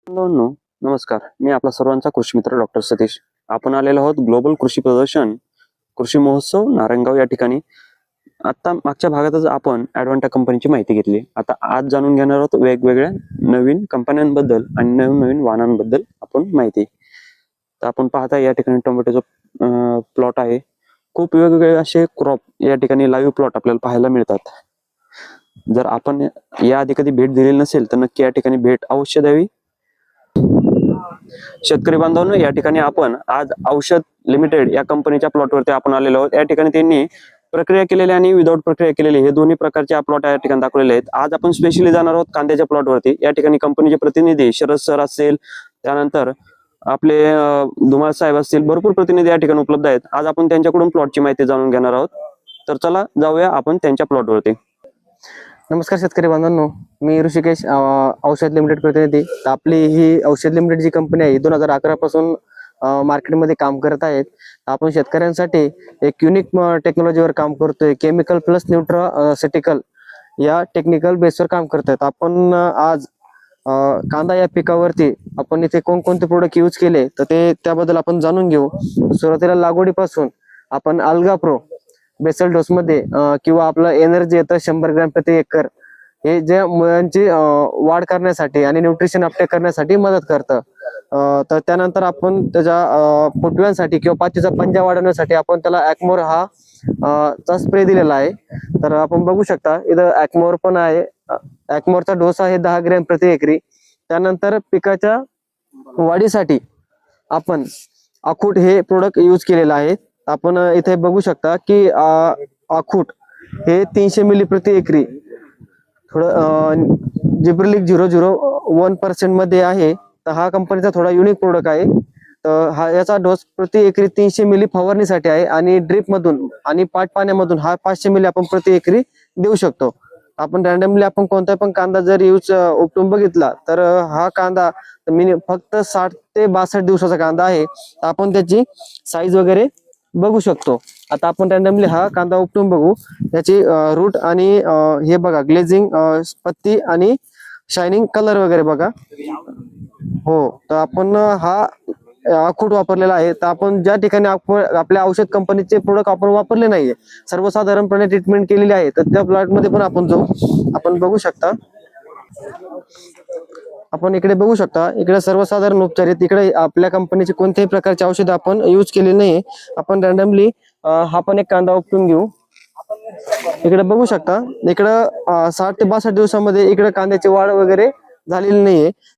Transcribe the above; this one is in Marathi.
बांधवांनो, नमस्कार. मी आपला सर्वांचा कृषी मित्र डॉक्टर सतीश. आपण आलेलो आहोत ग्लोबल कृषी प्रदर्शन कृषी महोत्सव नारायणगाव या ठिकाणी. आता मागच्या भागातच आपण ॲडव्हान्टा कंपनीची माहिती घेतली. आता आज जाणून घेणार आहोत वेगवेगळ्या नवीन कंपन्यांबद्दल आणि नवीन वाहनांबद्दल आपण माहिती. तर आपण पाहता या ठिकाणी टोमॅटोचं प्लॉट आहे. खूप वेगवेगळे असे क्रॉप या ठिकाणी लाईव्ह प्लॉट आपल्याला पाहायला मिळतात. जर आपण या आधी कधी भेट दिलेली नसेल तर नक्की या ठिकाणी भेट अवश्य द्यावी. शेतकरी बांधवांनो, या ठिकाणी आपण आज औषध लिमिटेड या कंपनीच्या प्लॉटवरती आपण आलेलो आहोत. या ठिकाणी त्यांनी प्रक्रिया केलेली आणि विदाऊट प्रक्रिया केलेली हे दोन्ही प्रकारचे प्लॉट या ठिकाणी दाखवलेले आहेत. आज आपण स्पेशली जाणार आहोत कांद्याच्या प्लॉटवरती. या ठिकाणी कंपनीचे प्रतिनिधी शरद सर असेल, त्यानंतर आपले धुमाळ साहेब असतील, भरपूर प्रतिनिधी या ठिकाणी उपलब्ध आहेत. आज आपण त्यांच्याकडून प्लॉटची माहिती जाणून घेणार आहोत. तर चला जाऊया आपण त्यांच्या प्लॉटवरती. नमस्कार शेतकरी बांधवांनो, मी ऋषिकेश, औषध लिमिटेड प्रतिनिधी. तर आपली ही औषध लिमिटेड जी कंपनी आहे 2011 पासून मार्केटमध्ये काम करत आहेत. आपण शेतकऱ्यांसाठी एक युनिक टेक्नॉलॉजीवर काम करतोय. केमिकल प्लस न्यूट्रासिटिकल या टेक्निकल बेसवर काम करतात. आपण आज कांदा या पिकावरती आपण इथे कोणकोणते प्रोडक्ट यूज केले तर ते त्याबद्दल आपण जाणून घेऊ. सुरुवातीला लागवडीपासून आपण अल्गा प्रो बेसल डोस मध्ये किंवा आपलं एनर्जी येतं 100 ग्रॅम प्रति एकर, हे जे मुळांची वाढ करण्यासाठी आणि न्यूट्रिशन अपटेक करण्यासाठी मदत करतं. तर त्यानंतर आपण त्याच्या फुटव्यांसाठी किंवा पातीचा पंजा वाढवण्यासाठी आपण त्याला ॲक्मोर हा चा स्प्रे दिलेला आहे. तर आपण बघू शकता इथं ॲक्मोर पण आहे. ॲक्मोरचा डोस आहे 10 ग्रॅम प्रति एकरी. त्यानंतर पिकाच्या वाढीसाठी आपण अखूट हे प्रोडक्ट यूज केलेलं आहे. आपण इथे बघू शकता की अखूट हे 300 मिली प्रति एकरी थोडं जिब्रेलिक 001% मध्ये आहे. तर हा कंपनीचा थोडा युनिक प्रोडक्ट आहे. तर हा याचा डोस प्रति एकरी 300 मिली फवारणीसाठी आहे आणि ड्रिप मधून आणि पाट पाण्यामधून हा 500 मिली आपण प्रति एकरी देऊ शकतो. आपण रॅन्डमली आपण कोणता पण कांदा जर उपटून बघितला तर हा कांदा फक्त 60 ते 62 दिवसाचा कांदा आहे. आपण त्याची साईज वगैरे बघू शकतो. आता आपण रॅन्डमली हा कांदा उपटून बघू. त्याची रूट आणि हे बघा ग्लेझिंग, पत्ती आणि शायनिंग कलर वगैरे बघा. हो, तर आपण हा अखूट वापरलेला आहे. तर आपण ज्या ठिकाणी आपल्या औषध कंपनीचे प्रोडक्ट आपण वापरले नाहीये, सर्वसाधारणपणे ट्रीटमेंट केलेली आहे, तर त्या प्लॉट मध्ये पण आपण जाऊ. आपण बघू शकता, आपण इकडे बघू शकता, इकडे सर्वसाधारण उपचार आहेत. इकडे आपल्या कंपनीचे कोणत्याही प्रकारचे औषध आपण यूज केले नाही. आपण रॅन्डमली हा पण एक कांदा उपटून घेऊ. इकडे बघू शकता, इकडं 60 ते 62 दिवसामध्ये इकडे कांद्याची वाढ वगैरे झालेली नाहीये.